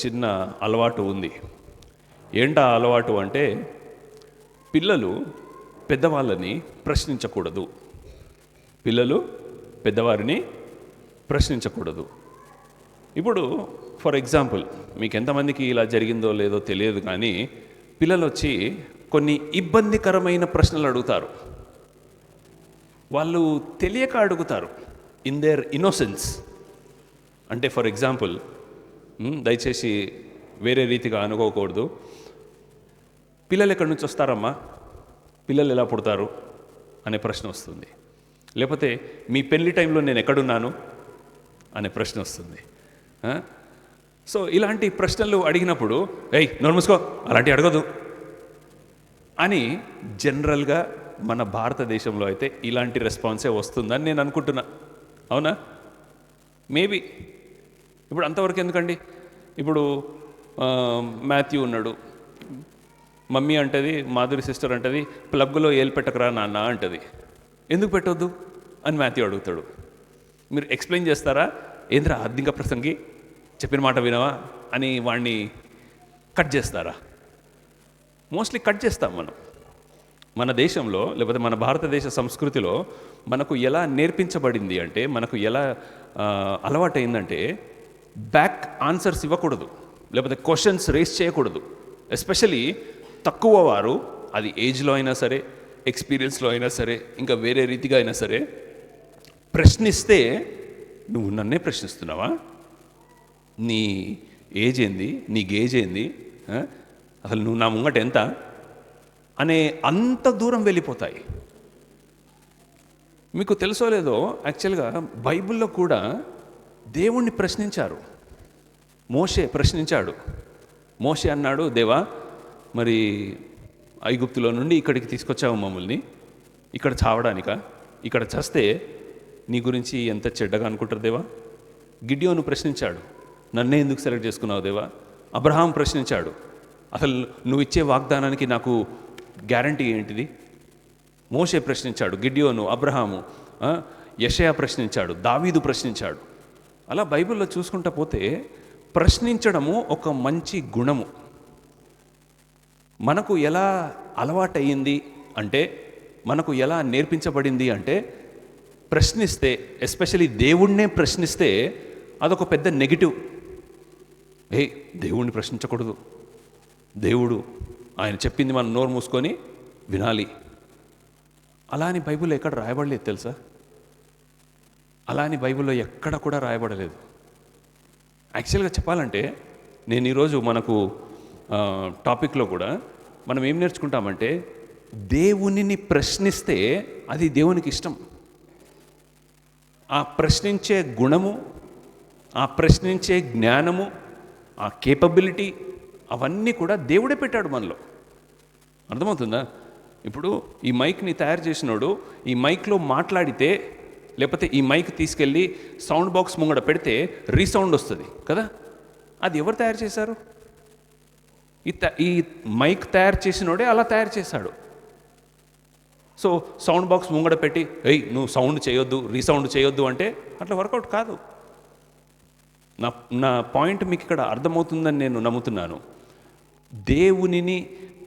చిన్న అలవాటు ఉంది. ఏంటా అలవాటు అంటే పిల్లలు పెద్దవాళ్ళని ప్రశ్నించకూడదు. పిల్లలు పెద్దవారిని ప్రశ్నించకూడదు. ఇప్పుడు ఫర్ ఎగ్జాంపుల్, మీకు ఎంతమందికి ఇలా జరిగిందో లేదో తెలియదు, కానీ పిల్లలు వచ్చి కొన్ని ఇబ్బందికరమైన ప్రశ్నలు అడుగుతారు. వాళ్ళు తెలియక అడుగుతారు, ఇన్ దేర్ ఇన్నోసెన్స్. అంటే ఫర్ ఎగ్జాంపుల్, దయచేసి వేరే రీతిగా అనుకోకూడదు. పిల్లలు ఎక్కడి నుంచి వస్తారమ్మా, పిల్లలు ఎలా పుడతారు అనే ప్రశ్న వస్తుంది. లేకపోతే మీ పెళ్లి టైంలో నేను ఎక్కడున్నాను అనే ప్రశ్న వస్తుంది. సో ఇలాంటి ప్రశ్నలు అడిగినప్పుడు, ఏయ్ నోరు మూసుకో, అలాంటివి అడగదు అని జనరల్గా మన భారతదేశంలో అయితే ఇలాంటి రెస్పాన్సే వస్తుందని నేను అనుకుంటున్నా. అవునా? మేబీ. ఇప్పుడు అంతవరకు ఎందుకండి? ఇప్పుడు మాథ్యూ ఉన్నాడు, మమ్మీ అంటది, మాధురి సిస్టర్ అంటది, ప్లగ్లో ఏలు పెట్టకరా నాన్న అంటది. ఎందుకు పెట్టొద్దు అని మాథ్యూ అడుగుతాడు. మీరు ఎక్స్ప్లెయిన్ చేస్తారా? ఏంద్రా అర్థింక ప్రసంగి, చెప్పిన మాట వినవా అని వాడిని కట్ చేస్తారా? మోస్ట్లీ కట్ చేస్తాం మనం. మన దేశంలో లేకపోతే మన భారతదేశ సంస్కృతిలో మనకు ఎలా నేర్పించబడింది అంటే, మనకు ఎలా అలవాటైందంటే, బ్యాక్ ఆన్సర్స్ ఇవ్వకూడదు, లేకపోతే క్వశ్చన్స్ రేస్ చేయకూడదు. ఎస్పెషలీ తక్కువ వారు, అది ఏజ్లో అయినా సరే, ఎక్స్పీరియన్స్లో అయినా సరే, ఇంకా వేరే రీతిగా అయినా సరే, ప్రశ్నిస్తే నువ్వు నన్నే ప్రశ్నిస్తున్నావా, నీ ఏజ్ ఏంది, నీ గేజ్ ఏంది, అసలు నువ్వు నా ముంగట ఎంత అనే అంత దూరం వెళ్ళిపోతాయి. మీకు తెలుసో లేదో, యాక్చువల్గా బైబిల్లో కూడా దేవుణ్ణి ప్రశ్నించారు. మోషే ప్రశ్నించాడు. మోషే అన్నాడు, దేవా మరి ఐగుప్తులో నుండి ఇక్కడికి తీసుకొచ్చావు మమ్మల్ని, ఇక్కడ చావడానిక? ఇక్కడ చస్తే నీ గురించి ఎంత చెడ్డగా అనుకుంటారు దేవా. గిడియోను ప్రశ్నించాడు, నన్నే ఎందుకు సెలెక్ట్ చేసుకున్నావు దేవా. అబ్రహాం ప్రశ్నించాడు, అసలు నువ్వు ఇచ్చే వాగ్దానానికి నాకు గ్యారంటీ ఏంటిది. మోషే ప్రశ్నించాడు, గిడియోను, అబ్రహాము, యెషయా ప్రశ్నించాడు, దావీదు ప్రశ్నించాడు. అలా బైబిల్లో చూసుకుంటా పోతే ప్రశ్నించడము ఒక మంచి గుణము. మనకు ఎలా అలవాటయ్యింది అంటే, మనకు ఎలా నేర్పించబడింది అంటే, ప్రశ్నిస్తే, ఎస్పెషలీ దేవుణ్ణే ప్రశ్నిస్తే అదొక పెద్ద నెగిటివ్. దేవుణ్ణి ప్రశ్నించకూడదు, దేవుడు ఆయన చెప్పింది మనం నోరు మూసుకొని వినాలి. అలా అని బైబిల్లో ఎక్కడ రాయబడలేదు తెలుసా? అలా అని బైబిల్లో ఎక్కడ కూడా రాయబడలేదు. యాక్చువల్గా చెప్పాలంటే, నేను ఈరోజు మనకు టాపిక్లో కూడా మనం ఏం నేర్చుకుంటామంటే, దేవునిని ప్రశ్నిస్తే అది దేవునికి ఇష్టం. ఆ ప్రశ్నించే గుణము, ఆ ప్రశ్నించే జ్ఞానము, ఆ కేపబిలిటీ, అవన్నీ కూడా దేవుడే పెట్టాడు మనలో. అర్థమవుతుందా? ఇప్పుడు ఈ మైక్ని తయారు చేసినోడు ఈ మైక్లో మాట్లాడితే, లేకపోతే ఈ మైక్ తీసుకెళ్ళి సౌండ్ బాక్స్ ముంగడ పెడితే రీసౌండ్ వస్తుంది కదా. అది ఎవరు తయారు చేశారు? ఈ మైక్ తయారు చేసినోడే అలా తయారు చేశాడు. సో సౌండ్ బాక్స్ ముంగడ పెట్టి, నువ్వు సౌండ్ చేయొద్దు, రీసౌండ్ చేయొద్దు అంటే అట్లా వర్కౌట్ కాదు. నా పాయింట్ మీకు ఇక్కడ అర్థమవుతుందని నేను నమ్ముతున్నాను. దేవునిని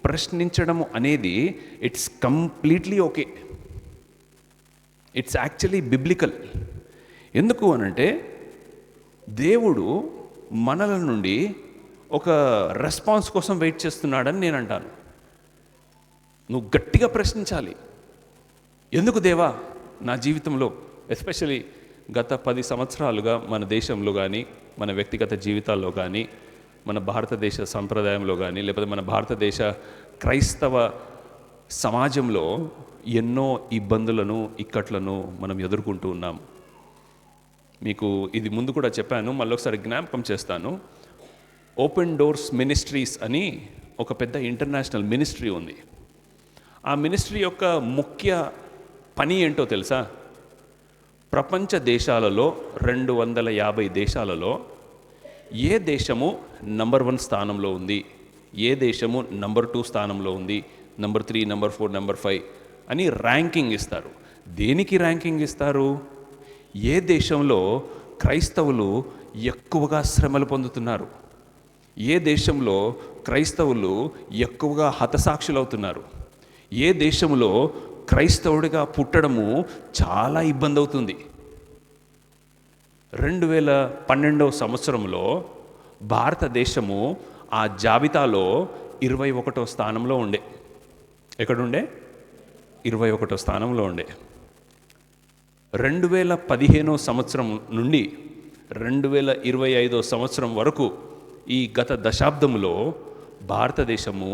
ప్రశ్నించడము అనేది it's completely okay. It's actually biblical. ఎందుకు అనంటే, దేవుడు మనల నుండి ఒక రెస్పాన్స్ కోసం వెయిట్ చేస్తున్నాడని నేను అంటాను. నువ్వు గట్టిగా ప్రశ్నించాలి. ఎందుకు దేవా నా జీవితంలో, ఎస్పెషలీ గత 10 సంవత్సరాలుగా మన దేశంలో కానీ, మన వ్యక్తిగత జీవితాల్లో కానీ, మన భారతదేశ సంప్రదాయంలో కానీ, లేకపోతే మన భారతదేశ క్రైస్తవ సమాజంలో ఎన్నో ఇబ్బందులను, ఇక్కట్లను మనం ఎదుర్కొంటూ ఉన్నాం. మీకు ఇది ముందు కూడా చెప్పాను, మళ్ళీ ఒకసారి జ్ఞాపకం చేస్తాను. ఓపెన్ డోర్స్ మినిస్ట్రీస్ అని ఒక పెద్ద ఇంటర్నేషనల్ మినిస్ట్రీ ఉంది. ఆ మినిస్ట్రీ యొక్క ముఖ్య పని ఏంటో తెలుసా? ప్రపంచ దేశాలలో 250 దేశాలలో ఏ దేశము నంబర్ 1 స్థానంలో ఉంది, ఏ దేశము నంబర్ 2 స్థానంలో ఉంది, నంబర్ 3, నంబర్ 4, నంబర్ 5 అని ర్యాంకింగ్ ఇస్తారు. దేనికి ర్యాంకింగ్ ఇస్తారు? ఏ దేశంలో క్రైస్తవులు ఎక్కువగా శ్రమలు పొందుతున్నారు, ఏ దేశంలో క్రైస్తవులు ఎక్కువగా హతసాక్షులవుతున్నారు, ఏ దేశంలో క్రైస్తవుడిగా పుట్టడము చాలా ఇబ్బంది అవుతుంది. 2012 సంవత్సరంలో భారతదేశము ఆ జాబితాలో 21వ స్థానంలో ఉండే. ఎక్కడుండే? 21వ స్థానంలో ఉండే. 2015 సంవత్సరం నుండి 2025 సంవత్సరం వరకు ఈ గత దశాబ్దంలో భారతదేశము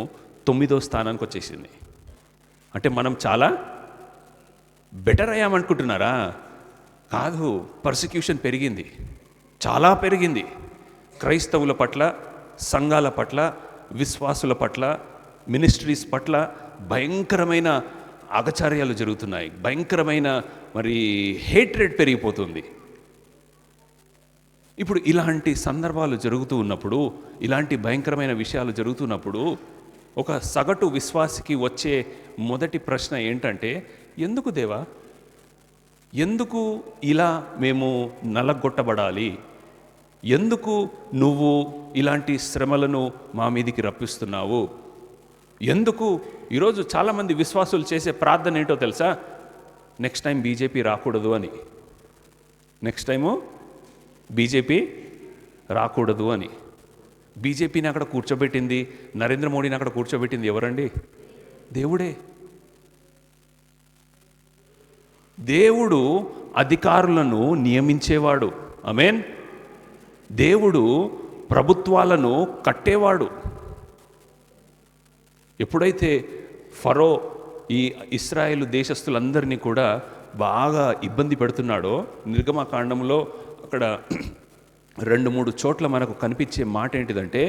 9వ స్థానానికి వచ్చేసింది. అంటే మనం చాలా బెటర్ అయ్యామనుకుంటున్నారా? కాదు, పర్సిక్యూషన్ పెరిగింది, చాలా పెరిగింది. క్రైస్తవుల పట్ల, సంఘాల పట్ల, విశ్వాసుల పట్ల, మినిస్ట్రీస్ పట్ల భయంకరమైన అగచార్యాలు జరుగుతున్నాయి. భయంకరమైన హేట్రెడ్ పెరిగిపోతుంది. ఇప్పుడు ఇలాంటి సందర్భాలు జరుగుతూ ఉన్నప్పుడు, ఇలాంటి భయంకరమైన విషయాలు జరుగుతున్నప్పుడు ఒక సగటు విశ్వాసికి వచ్చే మొదటి ప్రశ్న ఏంటంటే, ఎందుకు దేవా, ఎందుకు ఇలా మేము నలగొట్టబడాలి? ఎందుకు నువ్వు ఇలాంటి శ్రమలను మా మీదికి రప్పిస్తున్నావు? ఎందుకు? ఈరోజు చాలామంది విశ్వాసులు చేసే ప్రార్థన ఏంటో తెలుసా? నెక్స్ట్ టైం బీజేపీ రాకూడదు అని. నెక్స్ట్ టైము బీజేపీ రాకూడదు అని. బీజేపీని అక్కడ కూర్చోబెట్టింది, నరేంద్ర మోడీని అక్కడ కూర్చోబెట్టింది ఎవరండి? దేవుడే. దేవుడు అధికారులను నియమించేవాడు. ఆమేన్. దేవుడు ప్రభుత్వాలను కట్టేవాడు. ఎప్పుడైతే ఫరో ఈ ఇశ్రాయేలు దేశస్తులందరినీ కూడా బాగా ఇబ్బంది పెడుతున్నాడో, నిర్గమకాండంలో అక్కడ 2-3 చోట్ల మనకు కనిపించే మాట ఏంటిదంటే,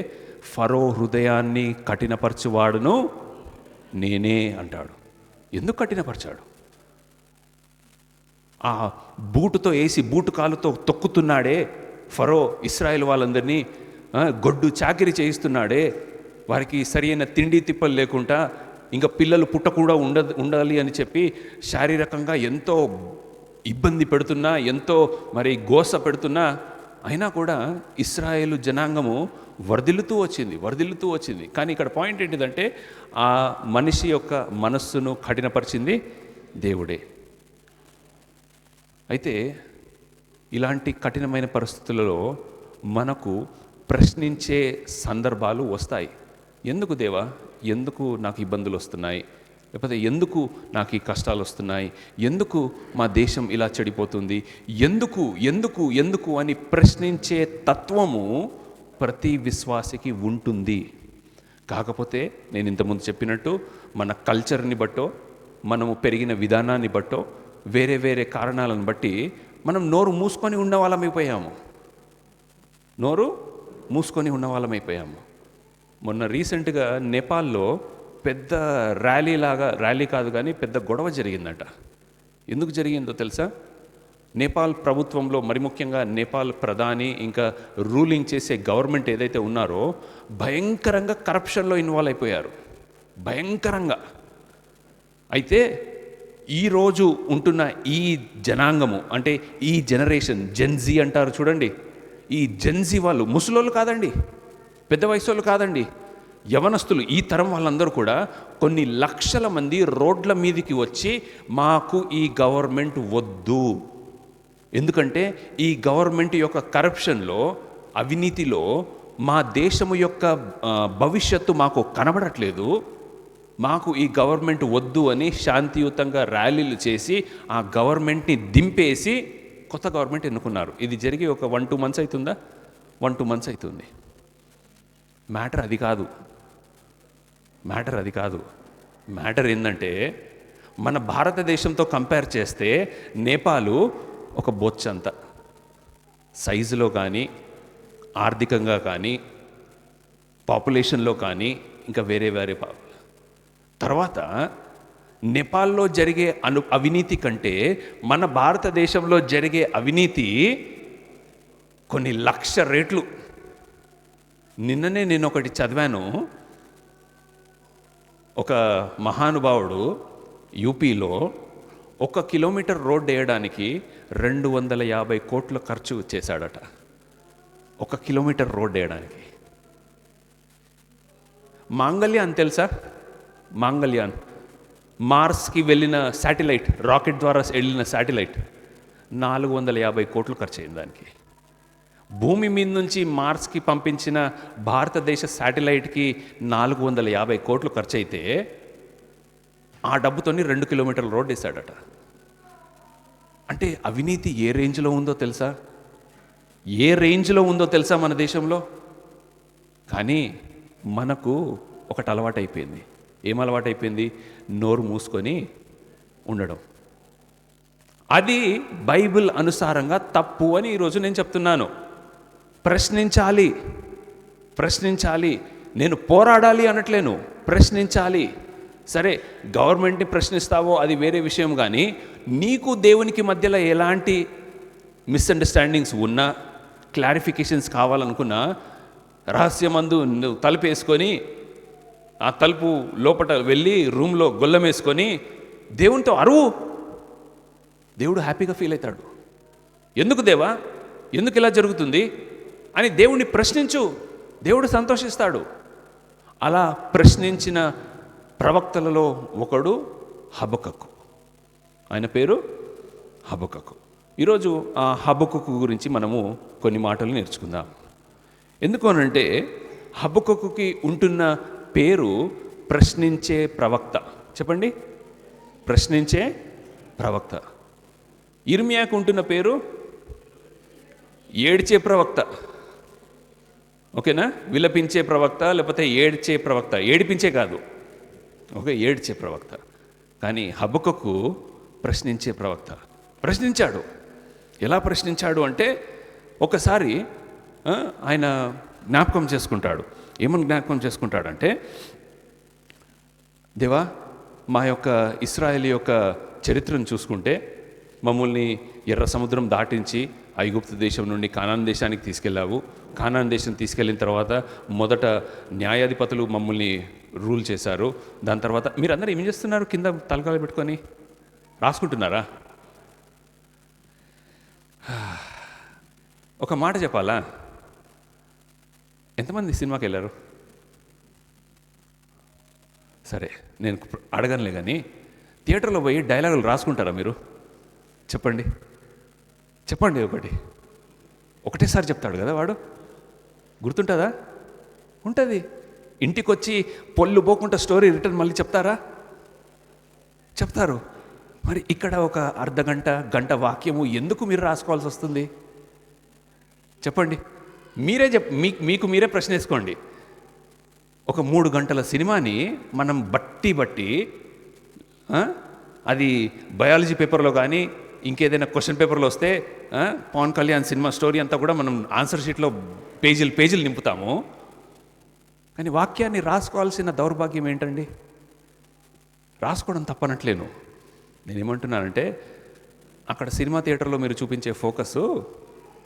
ఫరో హృదయాన్ని కఠినపరచువాడును నేనే అంటాడు. ఎందుకు కఠినపరిచాడు? ఆ బూటుతో వేసి, బూటు కాలుతో తొక్కుతున్నాడే ఫరో ఇశ్రాయేల్ వాళ్ళందరినీ, గొడ్డు చాకిరి చేయిస్తున్నాడే, వారికి సరైన తిండి తిప్పలు లేకుండా, ఇంకా పిల్లలు పుట్టకుండా ఉండాలి అని చెప్పి శారీరకంగా ఎంతో ఇబ్బంది పెడుతున్నా, ఎంతో గోస పెడుతున్నా, అయినా కూడా ఇశ్రాయేలు జనాంగము వర్ధిల్లుతూ వచ్చింది. కానీ ఇక్కడ పాయింట్ ఏంటిదంటే, ఆ మనిషి యొక్క మనస్సును కఠినపరిచింది దేవుడే. అయితే ఇలాంటి కఠినమైన పరిస్థితులలో మనకు ప్రశ్నించే సందర్భాలు వస్తాయి. ఎందుకు దేవా, ఎందుకు నాకు ఇబ్బందులు వస్తున్నాయి? లేకపోతే ఎందుకు నాకు ఈ కష్టాలు వస్తున్నాయి? ఎందుకు మా దేశం ఇలా చెడిపోతుంది? ఎందుకు ఎందుకు ఎందుకు అని ప్రశ్నించే తత్వము ప్రతి విశ్వాసికి ఉంటుంది. కాకపోతే నేను ఇంతకుముందు చెప్పినట్టు మన కల్చర్ని బట్టో, మనము పెరిగిన విధానాన్ని బట్టో, వేరే వేరే కారణాలను బట్టి మనం నోరు మూసుకొని ఉన్న వాళ్ళమైపోయాము. మొన్న రీసెంట్గా నేపాల్లో పెద్ద ర్యాలీ కాదు కానీ పెద్ద గొడవ జరిగిందట. ఎందుకు జరిగిందో తెలుసా? నేపాల్ ప్రభుత్వంలో, మరి ముఖ్యంగా నేపాల్ ప్రధాని, ఇంకా రూలింగ్ చేసే గవర్నమెంట్ ఏదైతే ఉన్నారో, భయంకరంగా కరప్షన్లో ఇన్వాల్వ్ అయిపోయారు, భయంకరంగా. అయితే ఈరోజు ఉంటున్న ఈ జనాంగము, అంటే ఈ జనరేషన్, జెన్జీ అంటారు చూడండి, ఈ జెన్జీ వాళ్ళు ముసలోళ్ళు కాదండి, పెద్ద వయసు వాళ్ళు కాదండి, యవనస్తులు, ఈ తరం వాళ్ళందరూ కూడా కొన్ని లక్షల మంది రోడ్ల మీదకి వచ్చి మాకు ఈ గవర్నమెంట్ వద్దు, ఎందుకంటే ఈ గవర్నమెంట్ యొక్క కరప్షన్లో, అవినీతిలో మా దేశము యొక్క భవిష్యత్తు మాకు కనబడట్లేదు, మాకు ఈ గవర్నమెంట్ వద్దు అని శాంతియుతంగా ర్యాలీలు చేసి ఆ గవర్నమెంట్ని దింపేసి కొత్త గవర్నమెంట్ ఎన్నుకున్నారు. ఇది జరిగి ఒక 1-2 మంత్స్ అవుతుందా? 1-2 మంత్స్ అవుతుంది. మ్యాటర్ అది కాదు. మ్యాటర్ ఏంటంటే, మన భారతదేశంతో కంపేర్ చేస్తే నేపాలు ఒక బొచ్చంత సైజులో కానీ, ఆర్థికంగా కానీ, పాపులేషన్లో కానీ, ఇంకా వేరే తర్వాత నేపాల్లో జరిగే అవినీతి కంటే మన భారతదేశంలో జరిగే అవినీతి కొన్ని 1,00,000 రెట్లు. నిన్ననే నేను ఒకటి చదివాను. ఒక మహానుభావుడు యూపీలో 1 కిలోమీటర్ రోడ్డు వేయడానికి 250 కోట్లు ఖర్చు చేశాడట. 1 కిలోమీటర్ రోడ్డు వేయడానికి మాంగళ్యాన్ తెలుసా? మాంగళ్యాన్ మార్స్కి వెళ్ళిన శాటిలైట్, రాకెట్ ద్వారా వెళ్ళిన శాటిలైట్ 450 కోట్లు ఖర్చు అయింది దానికి. భూమి మీద నుంచి మార్స్కి పంపించిన భారతదేశ శాటిలైట్కి 450 కోట్లు ఖర్చు అయితే ఆ డబ్బుతోని 2 కిలోమీటర్ల రోడ్డు వేశాడట. అంటే అవినీతి ఏ రేంజ్లో ఉందో తెలుసా? ఏ రేంజ్లో ఉందో తెలుసా మన దేశంలో? కానీ మనకు ఒకటి అలవాటైపోయింది. ఏం అలవాటైపోయింది? నోరు మూసుకొని ఉండడం. అది బైబిల్ అనుసారంగా తప్పు అని ఈరోజు నేను చెప్తున్నాను. ప్రశ్నించాలి, ప్రశ్నించాలి. నేను పోరాడాలి అనట్లేను, ప్రశ్నించాలి. సరే, గవర్నమెంట్ని ప్రశ్నిస్తావో అది వేరే విషయం, కానీ నీకు దేవునికి మధ్యలో ఎలాంటి మిస్అండర్స్టాండింగ్స్ ఉన్నా, క్లారిఫికేషన్స్ కావాలనుకున్నా, రహస్యమందు నువ్వు తలుపు వేసుకొని ఆ తలుపు లోపట వెళ్ళి రూమ్లో గొల్లం వేసుకొని దేవునితో అరువు. దేవుడు హ్యాపీగా ఫీల్ అవుతాడు. ఎందుకు దేవా, ఎందుకు ఇలా జరుగుతుంది అని దేవుణ్ణి ప్రశ్నించు, దేవుడు సంతోషిస్తాడు. అలా ప్రశ్నించిన ప్రవక్తలలో ఒకడు హబక్కకు. ఆయన పేరు హబక్కకు. ఈరోజు ఆ హబక్కకు గురించి మనము కొన్ని మాటలు నేర్చుకుందాం. ఎందుకు అనంటే హబక్కకుకి ఉంటున్న పేరు ప్రశ్నించే ప్రవక్త. చెప్పండి, ప్రశ్నించే ప్రవక్త. ఇర్మియాకు ఉంటున్న పేరు ఏడ్చే ప్రవక్త. ఓకేనా? విలపించే ప్రవక్త, లేకపోతే ఏడ్చే ప్రవక్త. ఏడిపించే కాదు, ఓకే, ఏడ్చే ప్రవక్త. కానీ హబక్కకు ప్రశ్నించే ప్రవక్త. ప్రశ్నించాడు. ఎలా ప్రశ్నించాడు అంటే, ఒకసారి ఆయన జ్ఞాపకం చేసుకుంటాడు. ఏమని జ్ఞాపకం చేసుకుంటాడంటే, దేవా, మా యొక్క ఇశ్రాయేలు యొక్క చరిత్రను చూసుకుంటే మమ్మల్ని ఎర్ర సముద్రం దాటించి ఐగుప్తు దేశం నుండి కానాన్ దేశానికి తీసుకెళ్ళావు. కానాన్ దేశం తీసుకెళ్ళిన తర్వాత మొదట న్యాయాధిపతులు మమ్మల్ని రూల్ చేశారు. దాని తర్వాత మీరందరూ ఏం చేస్తున్నారు? కింద తలకాలు పెట్టుకొని రాసుకుంటున్నారా? ఒక మాట చెప్పాలా? ఎంతమంది సినిమాకి వెళ్ళారు? సరే, నేను అడగనులే, కానీ థియేటర్లో పోయి డైలాగులు రాసుకుంటారా మీరు? చెప్పండి, చెప్పండి. ఒకటేసారి చెప్తాడు కదా వాడు, గుర్తుంటుందా? ఉంటుంది. ఇంటికి వచ్చి పొల్లు పోకుండా స్టోరీ రిటర్న్ మళ్ళీ చెప్తారా? చెప్తారు. మరి ఇక్కడ ఒక అర్ధగంట, గంట వాక్యము ఎందుకు మీరు రాసుకోవాల్సి వస్తుంది? చెప్పండి. మీరే మీకు మీరే ప్రశ్న వేసుకోండి. ఒక 3 గంటల సినిమాని మనం బట్టి అది బయాలజీ పేపర్లో కానీ ఇంకేదైనా క్వశ్చన్ పేపర్లో వస్తే పవన్ కళ్యాణ్ సినిమా స్టోరీ అంతా కూడా మనం ఆన్సర్ షీట్లో పేజీలు నింపుతాము. కానీ వాక్యాన్ని రాసుకోవాల్సిన దౌర్భాగ్యం ఏంటండి? రాసుకోవడం తప్పనట్లేను. నేనేమంటున్నానంటే, అక్కడ సినిమా థియేటర్లో మీరు చూపించే ఫోకస్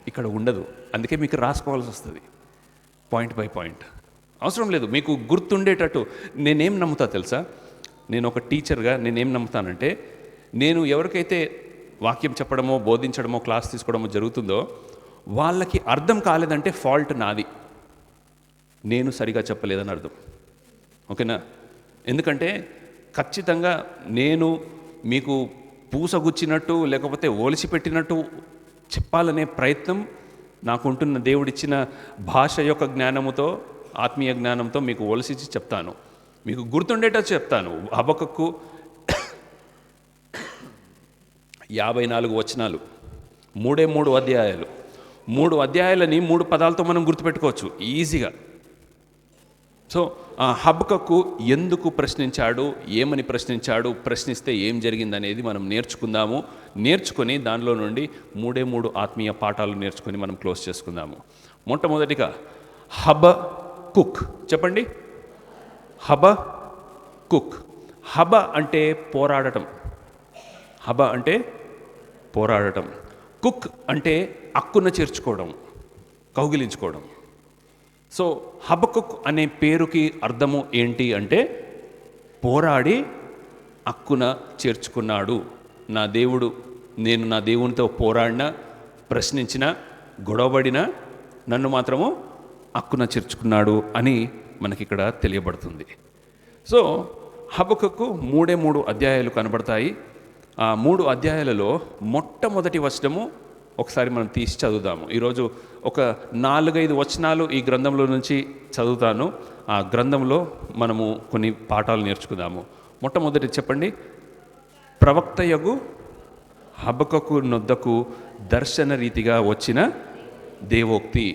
ఇక్కడ ఉండదు. అందుకే మీకు రాసుకోవాల్సి వస్తుంది, పాయింట్ బై పాయింట్. అవసరం లేదు, మీకు గుర్తుండేటట్టు. నేనేం నమ్ముతా తెలుసా? నేను ఒక టీచర్గా నేనేం నమ్ముతానంటే, నేను ఎవరికైతే వాక్యం చెప్పడమో, బోధించడమో, క్లాస్ తీసుకోవడమో జరుగుతుందో వాళ్ళకి అర్థం కాలేదంటే ఫాల్ట్ నాది, నేను సరిగా చెప్పలేదని అర్థం. ఓకేనా? ఎందుకంటే ఖచ్చితంగా నేను మీకు పూసగుచ్చినట్టు లేకపోతే ఓలిసిపెట్టినట్టు చెప్పాలనే ప్రయత్నం నాకుంటున్న దేవుడిచ్చిన భాష యొక్క జ్ఞానముతో, ఆత్మీయ జ్ఞానంతో మీకు ఒలిసిచ్చి చెప్తాను, మీకు గుర్తుండేటట్టు చెప్తాను. హబక్కకు 54 వచనాలు, 3 అధ్యాయాలు. 3 అధ్యాయాలని 3 పదాలతో మనం గుర్తుపెట్టుకోవచ్చు ఈజీగా. సో ఆ హబక్కకు ఎందుకు ప్రశ్నించాడు, ఏమని ప్రశ్నించాడు, ప్రశ్నిస్తే ఏం జరిగిందనేది మనం నేర్చుకుందాము. నేర్చుకొని దానిలో నుండి 3 ఆత్మీయ పాఠాలు నేర్చుకొని మనం క్లోజ్ చేసుకుందాము. మొట్టమొదటిగా హబక్కుక్. చెప్పండి, హబక్కుక్. హబ అంటే పోరాడటం. హబ అంటే పోరాడటం. కుక్ అంటే అక్కున చేర్చుకోవడం, కౌగిలించుకోవడం. సో హబక్కుక్ అనే పేరుకి అర్థము ఏంటి అంటే, పోరాడి అక్కున చేర్చుకున్నాడు. నా దేవుడు, నేను నా దేవునితో పోరాడినా, ప్రశ్నించిన, గొడవబడినా నన్ను మాత్రము అక్కున చేర్చుకున్నాడు అని మనకిక్కడ తెలియబడుతుంది. సో హబక్కూకు 3 అధ్యాయాలు కనబడతాయి. ఆ 3 అధ్యాయాలలో మొట్టమొదటి వచనము ఒకసారి మనం తీసి చదువుదాము. ఈరోజు ఒక 4-5 వచనాలు ఈ గ్రంథంలో నుంచి చదువుతాను. ఆ గ్రంథంలో మనము కొన్ని పాఠాలు నేర్చుకుందాము. మొట్టమొదటి చెప్పండి. ప్రవక్తయగు హబక్కూకు నొద్దకు దర్శన రీతిగా వచ్చిన దేవోక్తి.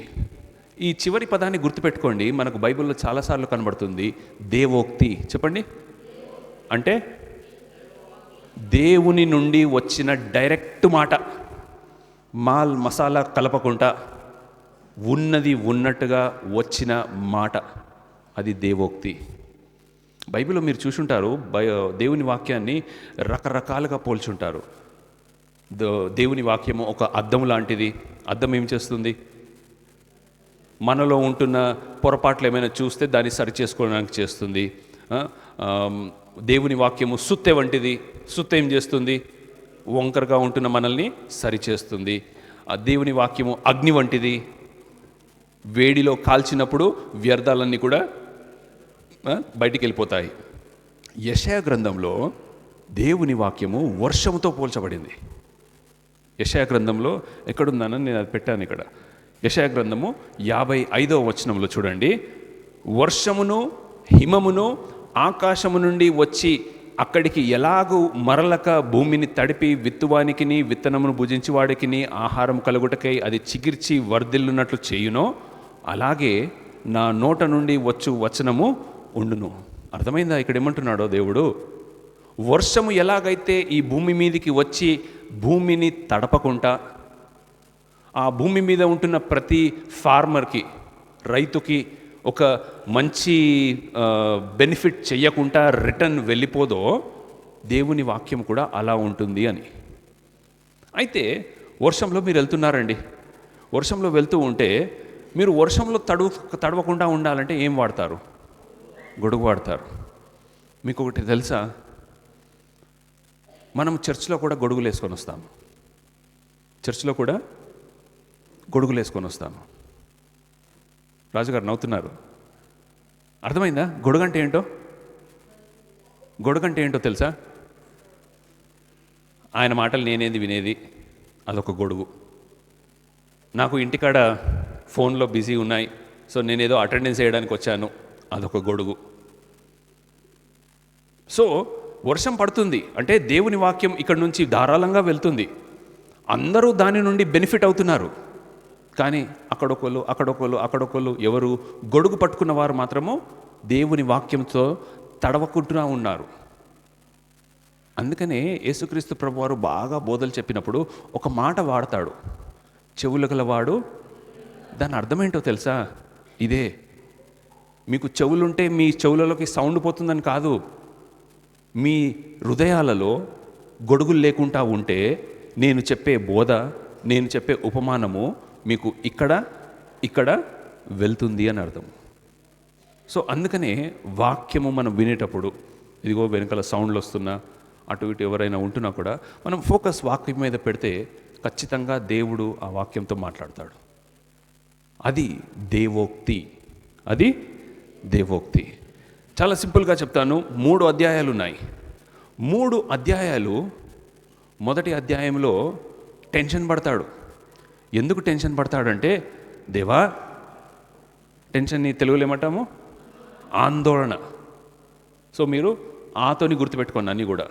ఈ చివరి పదాన్ని గుర్తుపెట్టుకోండి. మనకు బైబిల్లో చాలాసార్లు కనబడుతుంది దేవోక్తి. చెప్పండి. అంటే దేవుని నుండి వచ్చిన డైరెక్ట్ మాట, మసాలా కలపకుండా ఉన్నది ఉన్నట్టుగా వచ్చిన మాట, అది దేవోక్తి. బైబిల్లో మీరు చూసుంటారు, దేవుని వాక్యాన్ని రకరకాలుగా పోల్చుంటారు. దేవుని వాక్యము ఒక అద్దం లాంటిది. అద్దం ఏం చేస్తుంది? మనలో ఉంటున్న పొరపాట్లు ఏమైనా చూస్తే దాన్ని సరి చేసుకోవడానికి చేస్తుంది. దేవుని వాక్యము సుత్తె వంటిది. సుత్తె ఏం చేస్తుంది? వంకరగా ఉంటున్న మనల్ని సరిచేస్తుంది. ఆ దేవుని వాక్యము అగ్ని వంటిది. వేడిలో కాల్చినప్పుడు వ్యర్థాలన్నీ కూడా బయటికి వెళ్ళిపోతాయి. యెషయా గ్రంథంలో దేవుని వాక్యము వర్షముతో పోల్చబడింది. యెషయా గ్రంథంలో ఎక్కడుందని నేను అది పెట్టాను ఇక్కడ. యెషయా గ్రంథము 55వ వచనంలో చూడండి. వర్షమును హిమమును ఆకాశము నుండి వచ్చి అక్కడికి ఎలాగూ మరలక భూమిని తడిపి విత్తువానికిని విత్తనమును భుజించి వాడికిని ఆహారం కలుగుటకై అది చిగిర్చి వర్ధిల్లున్నట్లు చేయునో అలాగే నా నోట నుండి వచ్చు వచనము ఉండును. అర్థమైందా ఇక్కడ ఏమంటున్నాడో దేవుడు? వర్షము ఎలాగైతే ఈ భూమి మీదకి వచ్చి భూమిని తడపకుండా, ఆ భూమి మీద ఉంటున్న ప్రతి ఫార్మర్కి, రైతుకి ఒక మంచి బెనిఫిట్ చెయ్యకుండా రిటర్న్ వెళ్ళిపోదో, దేవుని వాక్యం కూడా అలా ఉంటుంది అని. అయితే వర్షంలో మీరు వెళ్తున్నారండి. వర్షంలో వెళ్తూ ఉంటే మీరు వర్షంలో తడవకుండా ఉండాలంటే ఏం వాడతారు? గొడుగు వాడతారు. మీకు ఒకటి తెలుసా? మనం చర్చ్లో కూడా గొడుగులు వేసుకొని వస్తాము. చర్చ్లో కూడా గొడుగులు వేసుకొని వస్తాము. రాజుగారు నవ్వుతున్నారు. అర్థమైందా? గొడుగంటే ఏంటో? గొడుగంటే ఏంటో తెలుసా? ఆయన మాటలు నేనేది వినేది, అదొక గొడుగు. నాకు ఇంటికాడ ఫోన్లో బిజీ ఉన్నాయి, సో నేనేదో అటెండెన్స్ వేయడానికి వచ్చాను, అదొక గొడుగు. సో వర్షం పడుతుంది అంటే దేవుని వాక్యం ఇక్కడ నుంచి ధారాళంగా వెళ్తుంది. అందరూ దాని నుండి బెనిఫిట్ అవుతున్నారు. కానీ అక్కడొకళ్ళు ఎవరు గొడుగు పట్టుకున్న వారు మాత్రము దేవుని వాక్యంతో తడవకుంటూ ఉన్నారు. అందుకనే యేసుక్రీస్తు ప్రభువారు బాగా బోధలు చెప్పినప్పుడు ఒక మాట వాడతాడు, చెవులు గలవాడు. దాని అర్థమేంటో తెలుసా? ఇదే. మీకు చెవులుంటే మీ చెవులలోకి సౌండ్ పోతుందని కాదు. మీ హృదయాలలో గొడుగులు లేకుండా ఉంటే నేను చెప్పే బోధ, నేను చెప్పే ఉపమానము మీకు ఇక్కడ వెళ్తుంది అని అర్థం. సో అందుకనే వాక్యము మనం వినేటప్పుడు, ఇదిగో వెనకాల సౌండ్లు వస్తున్నా, అటు ఇటు ఎవరైనా ఉంటున్నా కూడా మనం ఫోకస్ వాక్యం మీద పెడితే ఖచ్చితంగా దేవుడు ఆ వాక్యంతో మాట్లాడతాడు. అది దేవోక్తి. అది దేవోక్తి. చాలా సింపుల్గా చెప్తాను. 3 అధ్యాయాలు ఉన్నాయి. 3 అధ్యాయాలు. మొదటి అధ్యాయంలో టెన్షన్ పడతాడు. ఎందుకు టెన్షన్ పడతాడంటే, దేవా, టెన్షన్ని తెలుగులో ఏమంటాము? ఆందోళన. సో మీరు ఆతోని గుర్తుపెట్టుకోండి. అన్నీ కూడా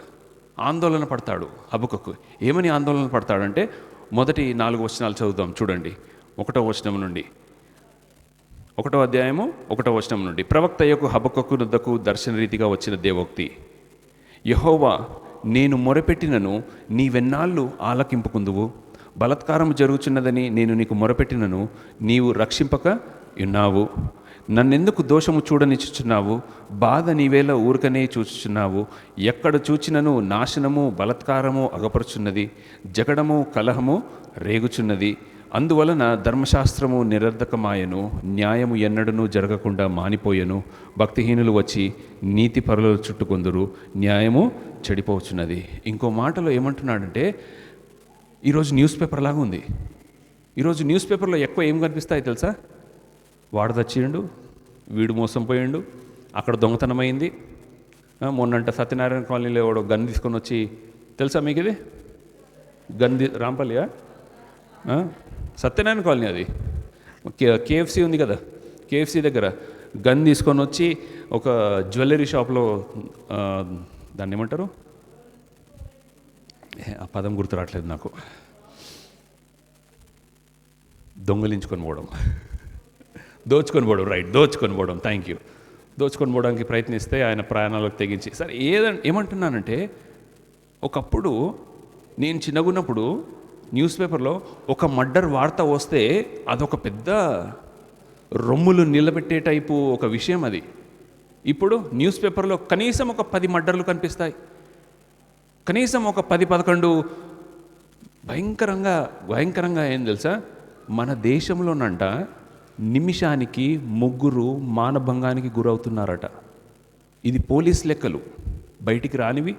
ఆందోళన పడతాడు హబక్కూకు. ఏమని ఆందోళన పడతాడంటే, మొదటి 4 వచనాలు చదువుదాం చూడండి. 1వ వచనం నుండి, 1వ అధ్యాయము 1వ వచనం నుండి. ప్రవక్తయకు హబక్కూకు నొద్దకు దర్శన రీతిగా వచ్చిన దేవోక్తి. యెహోవా, నేను మొరపెట్టినను నీవెన్నాళ్ళు ఆలకింపుకుందువు? బలాత్కారము జరుగుచున్నదని నేను నీకు మొరపెట్టినను నీవు రక్షింపక ఉన్నావు. నన్నెందుకు దోషము చూడనిచ్చుచున్నావు? బాధ నీవేళ ఊరకనే చూచుచున్నావు. ఎక్కడ చూచినను నాశనము బలాత్కారము అగపరుచున్నది, జగడము కలహము రేగుచున్నది. అందువలన ధర్మశాస్త్రము నిరర్ధకమాయను, న్యాయము ఎన్నడూ జరగకుండా మానిపోయెను. భక్తిహీనులు వచ్చి నీతి పరుల చుట్టుకొందురు, న్యాయము చెడిపోవచ్చున్నది. ఇంకో మాటలో ఏమంటున్నాడంటే, ఈరోజు న్యూస్ పేపర్ లాగా ఉంది. ఈరోజు న్యూస్ పేపర్లో ఎక్కువ ఏం కనిపిస్తాయి తెలుసా? వాడు చచ్చిండు, వీడు మోసం పోయిండు, అక్కడ దొంగతనం అయింది. మొన్నంట సత్యనారాయణ కాలనీలో ఎవడో గన్ తీసుకొని వచ్చి, తెలుసా మీకు ఇది? రాంపల్లియా? సత్యనారాయణ కాలనీ అది. కేఎఫ్సి ఉంది కదా, కేఎఫ్సి దగ్గర గన్ తీసుకొని వచ్చి ఒక జ్యువెలరీ షాప్లో, దాన్ని ఏమంటారు, ఆ పదం గుర్తు రావట్లేదు నాకు, దొంగలించుకొని పోవడం, దోచుకొని పోవడం, రైట్, దోచుకొని పోవడం, థ్యాంక్ యూ. దోచుకొని పోవడానికి ప్రయత్నిస్తే ఆయన ప్రాణాలకు తెగించి, సరే ఏమంటున్నానంటే, ఒకప్పుడు నేను చిన్నగున్నప్పుడు న్యూస్ పేపర్లో ఒక మర్డర్ వార్త వస్తే అదొక పెద్ద రొమ్ములు నిలబెట్టే టైపు ఒక విషయం అది. ఇప్పుడు న్యూస్ పేపర్లో కనీసం ఒక 10 మర్డర్లు కనిపిస్తాయి, కనీసం ఒక 10-11 భయంకరంగా ఏం తెలుసా, మన దేశంలోనంట నిమిషానికి 3 మానభంగానికి గురవుతున్నారట. ఇది పోలీస్ లెక్కలు, బయటికి రానివి.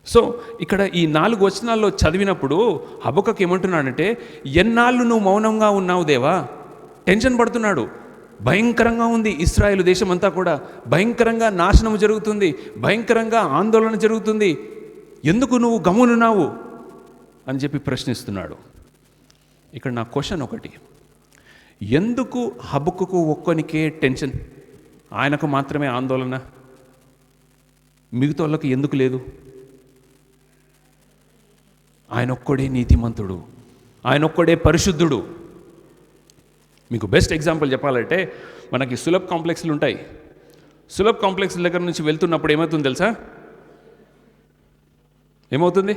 సో ఇక్కడ ఈ 4 వచనాల్లో చదివినప్పుడు హబక్కకు ఏమంటున్నాడంటే, ఎన్నాళ్ళు నువ్వు మౌనంగా ఉన్నావు దేవా? టెన్షన్ పడుతున్నాడు. భయంకరంగా ఉంది ఇశ్రాయేలు దేశం అంతా కూడా, భయంకరంగా నాశనం జరుగుతుంది, భయంకరంగా ఆందోళన జరుగుతుంది, ఎందుకు నువ్వు గమ్మునున్నావు అని చెప్పి ప్రశ్నిస్తున్నాడు. ఇక్కడ నా క్వశ్చన్ ఒకటి, ఎందుకు హబక్కకు ఒక్కనికే టెన్షన్, ఆయనకు మాత్రమే ఆందోళన, మిగతా వాళ్ళకి ఎందుకు లేదు? ఆయన ఒక్కడే నీతిమంతుడు, ఆయన ఒక్కడే పరిశుద్ధుడు. మీకు బెస్ట్ ఎగ్జాంపుల్ చెప్పాలంటే, మనకి సులభ్ కాంప్లెక్స్లు ఉంటాయి. సులభ్ కాంప్లెక్స్ దగ్గర నుంచి వెళ్తున్నప్పుడు ఏమవుతుంది తెలుసా? ఏమవుతుంది?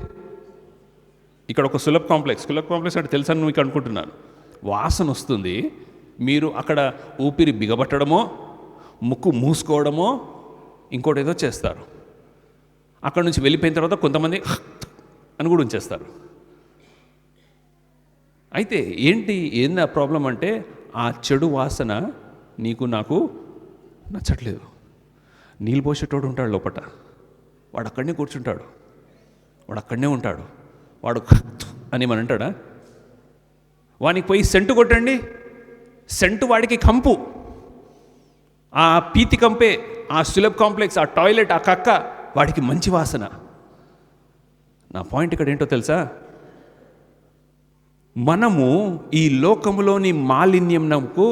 ఇక్కడ ఒక సులభ్ కాంప్లెక్స్ అంటే తెలుసా నువ్వు మీకు అనుకుంటున్నాను, వాసన వస్తుంది. మీరు అక్కడ ఊపిరి బిగబట్టడమో, ముక్కు మూసుకోవడమో, ఇంకోటి ఏదో చేస్తారు. అక్కడ నుంచి వెళ్ళిపోయిన తర్వాత కొంతమంది అని కూడా ఉంచేస్తారు. అయితే ఏంది ఆ ప్రాబ్లం అంటే, ఆ చెడు వాసన నీకు నాకు నచ్చట్లేదు. నీళ్ళు పోసేటోడు ఉంటాడు లోపట, వాడు అక్కడనే కూర్చుంటాడు, వాడు అక్కడనే ఉంటాడు, వాడు అని మన అంటాడా? వానికి పోయి సెంటు కొట్టండి, సెంటు వాడికి కంపు, ఆ పీతి కంపే, ఆ సులభ్ కాంప్లెక్స్, ఆ టాయిలెట్, ఆ కక్క వాడికి మంచి వాసన. నా పాయింట్ ఇక్కడ ఏంటో తెలుసా? మనము ఈ లోకములోని మాలిన్యంకు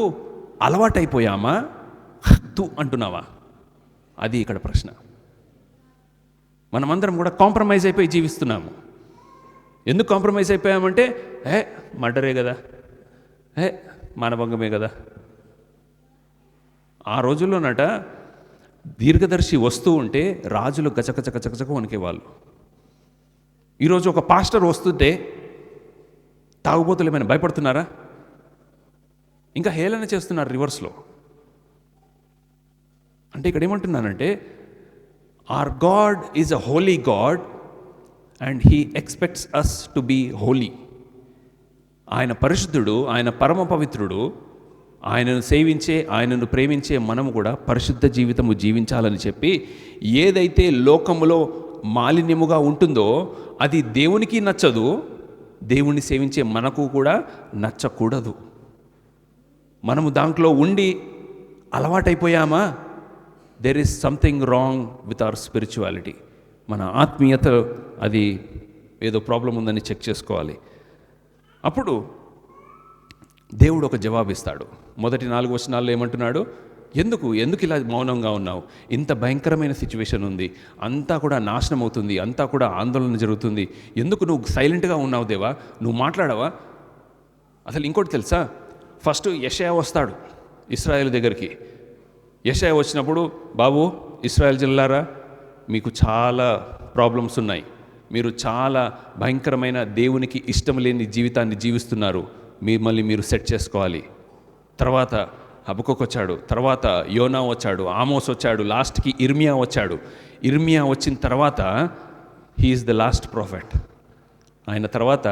అలవాటైపోయామా, తు అంటున్నావా? అది ఇక్కడ ప్రశ్న. మనమందరం కూడా కాంప్రమైజ్ అయిపోయి జీవిస్తున్నాము. ఎందుకు కాంప్రమైజ్ అయిపోయామంటే, మర్డరే కదా, మానభంగమే కదా. ఆ రోజుల్లోనట దీర్ఘదర్శి వస్తూ ఉంటే రాజులు గచగచ వణికేవాళ్ళు. ఈరోజు ఒక పాస్టర్ వస్తుంటే తాగుబోతులు ఏమైనా భయపడుతున్నారా? ఇంకా హేళన చేస్తున్నారు రివర్స్లో. అంటే ఇక్కడ ఏమంటున్నానంటే, our God is a holy God and he expects us to be holy. ఆయన పరిశుద్ధుడు, ఆయన పరమ పవిత్రుడు. ఆయనను సేవించే, ఆయనను ప్రేమించే మనము కూడా పరిశుద్ధ జీవితము జీవించాలని చెప్పి, ఏదైతే లోకములో మాలిన్యముగా ఉంటుందో అది దేవునికి నచ్చదు, దేవుణ్ణి సేవించే మనకు కూడా నచ్చకూడదు. మనము దాంట్లో ఉండి అలవాటైపోయామా, there is something wrong with our spirituality. మన ఆత్మీయత అది ఏదో ప్రాబ్లం ఉందని చెక్ చేసుకోవాలి. అప్పుడు దేవుడు ఒక జవాబు ఇస్తాడు. మొదటి 4 వచనాల్లో ఏమంటున్నాడు? ఎందుకు ఇలా మౌనంగా ఉన్నావు? ఇంత భయంకరమైన సిచ్యువేషన్ ఉంది, అంతా కూడా నాశనం అవుతుంది, అంతా కూడా ఆందోళన జరుగుతుంది, ఎందుకు నువ్వు సైలెంట్గా ఉన్నావు దేవా? నువ్వు మాట్లాడవా? అసలు ఇంకోటి తెలుసా, ఫస్ట్ యెషయా వస్తాడు ఇశ్రాయేలు దగ్గరికి. యెషయా వచ్చినప్పుడు, బాబు ఇశ్రాయేల్ జిల్లారా, మీకు చాలా ప్రాబ్లమ్స్ ఉన్నాయి, మీరు చాలా భయంకరమైన దేవునికి ఇష్టం లేని జీవితాన్ని జీవిస్తున్నారు, మిమ్మల్ని మీరు సెట్ చేసుకోవాలి. తర్వాత హబక్కూకు వచ్చాడు, తర్వాత యోనా వచ్చాడు, ఆమోస్ వచ్చాడు, లాస్ట్కి ఇర్మియా వచ్చాడు. ఇర్మియా వచ్చిన తర్వాత he is the last prophet. ఆయన తర్వాత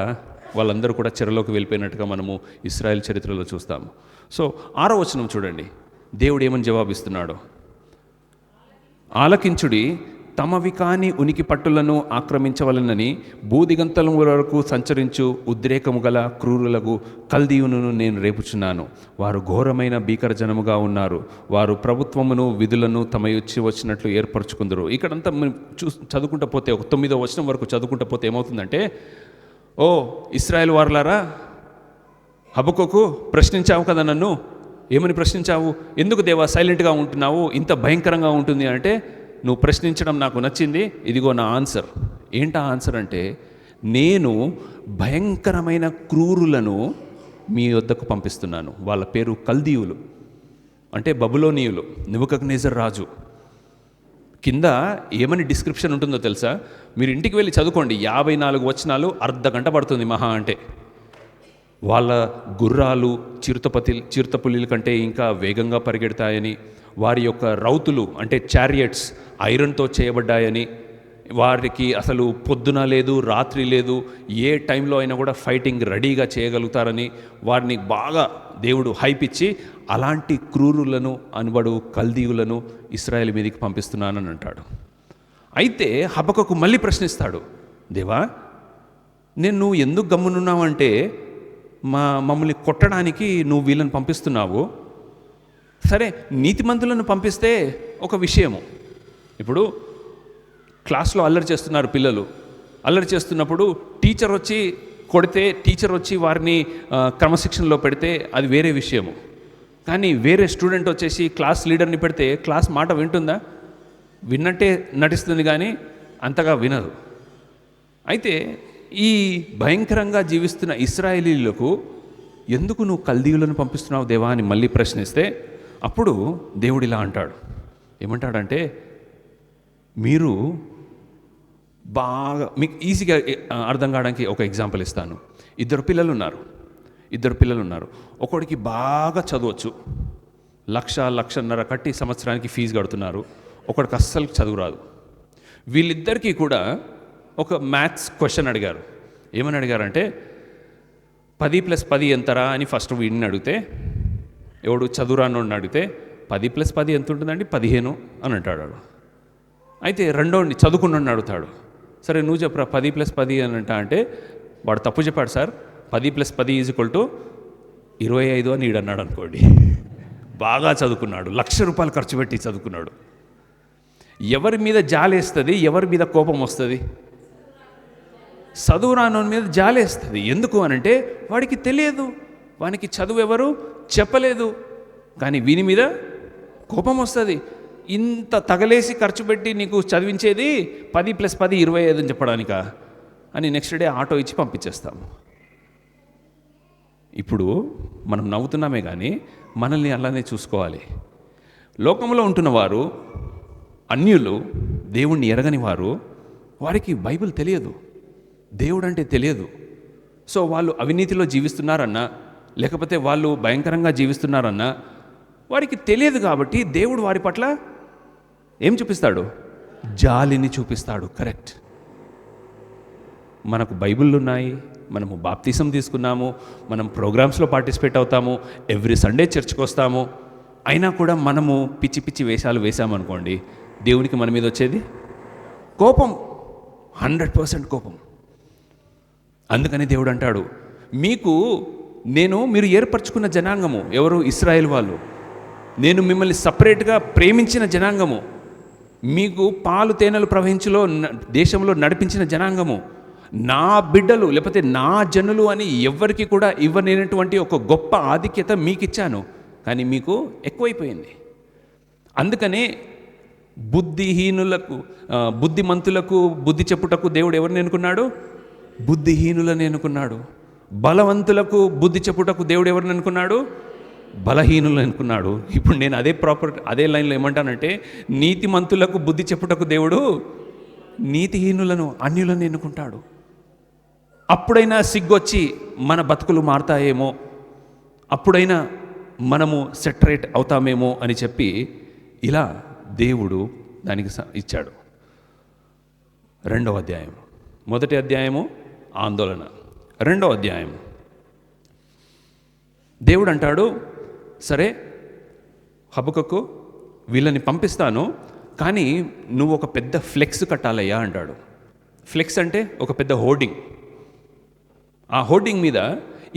వాళ్ళందరూ కూడా చెరలోకి వెళ్ళిపోయినట్టుగా మనము ఇశ్రాయేల్ చరిత్రలో చూస్తాము. సో 6వ వచనం చూడండి, దేవుడు ఏమని జవాబిస్తున్నాడు? ఆలకించుడి, తమవి కాని ఉనికి పట్టులను ఆక్రమించవలనని భూదిగంతల వరకు సంచరించు ఉద్రేకము గల క్రూరులకు కల్దీయును నేను రేపుచున్నాను. వారు ఘోరమైన భీకర జనముగా ఉన్నారు. వారు ప్రభుత్వమును విధులను తమ ఇచ్చి వచ్చినట్లు ఏర్పరచుకుందరు. ఇక్కడంతా చదువుకుంటూ పోతే ఒక 9వ వచనం వరకు చదువుకుంటూ పోతే ఏమవుతుందంటే, ఓ ఇశ్రాయేలు వారలారా, హబక్కూకు ప్రశ్నించావు కదా నన్ను, ఏమని ప్రశ్నించావు? ఎందుకు దేవా సైలెంట్గా ఉంటున్నావు, ఇంత భయంకరంగా ఉంటుంది అంటే, నువ్వు ప్రశ్నించడం నాకు నచ్చింది, ఇదిగో నా ఆన్సర్. ఏంటా ఆన్సర్ అంటే, నేను భయంకరమైన క్రూరులను మీ వద్దకు పంపిస్తున్నాను. వాళ్ళ పేరు కల్దీయులు, అంటే బబులోనీయులు, నెబుకద్నెజర్ రాజు. కింద ఏమని డిస్క్రిప్షన్ ఉంటుందో తెలుసా? మీరు ఇంటికి వెళ్ళి చదువుకోండి. 54 వచనాలు, అర్ధ గంట పడుతుంది మహా అంటే. వాళ్ళ గుర్రాలు చిరుతపులిల కంటే ఇంకా వేగంగా పరిగెడతాయని, వారి యొక్క రౌతులు అంటే చారియట్స్ ఐరన్తో చేయబడ్డాయని, వారికి అసలు పొద్దున లేదు రాత్రి లేదు, ఏ టైంలో అయినా కూడా ఫైటింగ్ రెడీగా చేయగలుగుతారని వారిని బాగా దేవుడు హైప్ ఇచ్చి, అలాంటి క్రూరులను అనబడు కల్దీయులను ఇశ్రాయేలు మీదకి పంపిస్తున్నానని అంటాడు. అయితే హబక్కూకు మళ్ళీ ప్రశ్నిస్తాడు, దేవా నువ్వు ఎందుకు గమ్మునున్నావంటే, మమ్మల్ని కొట్టడానికి నువ్వు వీళ్ళని పంపిస్తున్నావు. సరే, నీతిమంతులను పంపిస్తే ఒక విషయము. ఇప్పుడు క్లాస్లో అల్లరి చేస్తున్నారు పిల్లలు, అల్లరి చేస్తున్నప్పుడు టీచర్ వచ్చి కొడితే, టీచర్ వచ్చి వారిని క్రమశిక్షణలో పెడితే అది వేరే విషయము. కానీ వేరే స్టూడెంట్ వచ్చేసి క్లాస్ లీడర్ని పెడితే క్లాస్ మాట వింటుందా? విన్నట్టే నటిస్తుంది కానీ అంతగా వినదు. అయితే ఈ భయంకరంగా జీవిస్తున్న ఇశ్రాయేలీయులకు ఎందుకు నువ్వు కల్దీయులను పంపిస్తున్నావు దేవా అని మళ్ళీ ప్రశ్నిస్తే, అప్పుడు దేవుడు ఇలా అంటాడు. ఏమంటాడంటే, మీరు బాగా మీకు ఈజీగా అర్థం కావడానికి ఒక ఎగ్జాంపుల్ ఇస్తాను. ఇద్దరు పిల్లలు ఉన్నారు. ఒకడికి బాగా చదవచ్చు, 1,00,000-1,50,000 కట్టి సంవత్సరానికి ఫీజు కడుతున్నారు. ఒకడికి అస్సలు చదువు రాదు. వీళ్ళిద్దరికీ కూడా ఒక మ్యాథ్స్ క్వశ్చన్ అడిగారు. ఏమని అడిగారంటే, 10 + 10 ఎంతరా అని ఫస్ట్ వీడిని అడిగితే, ఎవడు చదువురానోడిని అడిగితే 10 + 10 ఎంత ఉంటుందండి, 15 అని అంటాడు. అయితే రెండోడిని చదువుకున్నోడిని అడుగుతాడు, సరే నువ్వు చెప్పరా 10 + 10 అని అంటే, వాడు తప్పు చెప్పాడు సార్, 10 + 10 = 25 అని ఈడన్నాడు అనుకోండి. బాగా చదువుకున్నాడు, ₹1,00,000 ఖర్చు పెట్టి చదువుకున్నాడు. ఎవరి మీద జాలేస్తుంది, ఎవరి మీద కోపం వస్తుంది? చదువు రానోని మీద జాలేస్తుంది. ఎందుకు అనంటే వాడికి తెలియదు, వానికి చదువు ఎవరు చెప్పలేదు, కానీ వీని మీద కోపం వస్తుంది. ఇంత తగలేసి ఖర్చు పెట్టి నీకు చదివించేది 10 + 10 25 అని చెప్పడానికా అని నెక్స్ట్ డే ఆటో ఇచ్చి పంపించేస్తాము. ఇప్పుడు మనం నవ్వుతున్నామే కానీ మనల్ని అలానే చూసుకోవాలి. లోకంలో ఉంటున్న వారు, అన్యులు, దేవుణ్ణి ఎరగని వారు, వారికి బైబిల్ తెలియదు, దేవుడు అంటే తెలియదు. సో వాళ్ళు అవినీతిలో జీవిస్తున్నారన్నా, లేకపోతే వాళ్ళు భయంకరంగా జీవిస్తున్నారన్నా వారికి తెలియదు. కాబట్టి దేవుడు వారి పట్ల ఏం చూపిస్తాడు? జాలిని చూపిస్తాడు. కరెక్ట్. మనకు బైబిళ్ళు ఉన్నాయి, మనము బాప్తిసం తీసుకున్నాము, మనం ప్రోగ్రామ్స్లో పార్టిసిపేట్ అవుతాము, ఎవ్రీ సండే చర్చ్కి వస్తాము. అయినా కూడా మనము పిచ్చి పిచ్చి వేషాలు వేసామనుకోండి, దేవునికి మన మీద వచ్చేది కోపం, 100% కోపం. అందుకని దేవుడు అంటాడు, మీరు ఏర్పరచుకున్న జనాంగము ఎవరు? ఇశ్రాయేల్ వాళ్ళు. నేను మిమ్మల్ని సపరేట్గా ప్రేమించిన జనాంగము, మీకు పాలు తేనెలు ప్రవహించులో దేశంలో నడిపించిన జనాంగము, నా బిడ్డలు లేకపోతే నా జనులు అని ఎవ్వరికి కూడా ఇవ్వలేనటువంటి ఒక గొప్ప ఆధిక్యత మీకు ఇచ్చాను. కానీ మీకు ఎక్కువైపోయింది. అందుకనే బుద్ధిమంతులకు బుద్ధి చెప్పుటకు దేవుడు ఎవరిని ఎన్నుకున్నాడు? బుద్ధిహీనులను ఎన్నుకున్నాడు. బలవంతులకు బుద్ధి చెప్పుటకు దేవుడు ఎవరిని అనుకున్నాడు? బలహీనులను అనుకున్నాడు. ఇప్పుడు నేను అదే లైన్లో ఏమంటానంటే, నీతిమంతులకు బుద్ధి చెప్పుటకు దేవుడు నీతిహీనులను, అన్యులను ఎన్నుకుంటాడు. అప్పుడైనా సిగ్గొచ్చి మన బతుకులు మారతాయేమో, అప్పుడైనా మనము సెటరేట్ అవుతామేమో అని చెప్పి ఇలా దేవుడు దానికి ఇచ్చాడు. 2వ అధ్యాయం. 1వ అధ్యాయము ఆందోళన, 2వ అధ్యాయం దేవుడు అంటాడు, సరే హబక్కూకు వీళ్ళని పంపిస్తాను, కానీ నువ్వు ఒక పెద్ద ఫ్లెక్స్ కట్టాలయ్యా అంటాడు. ఫ్లెక్స్ అంటే ఒక పెద్ద హోర్డింగ్. ఆ హోర్డింగ్ మీద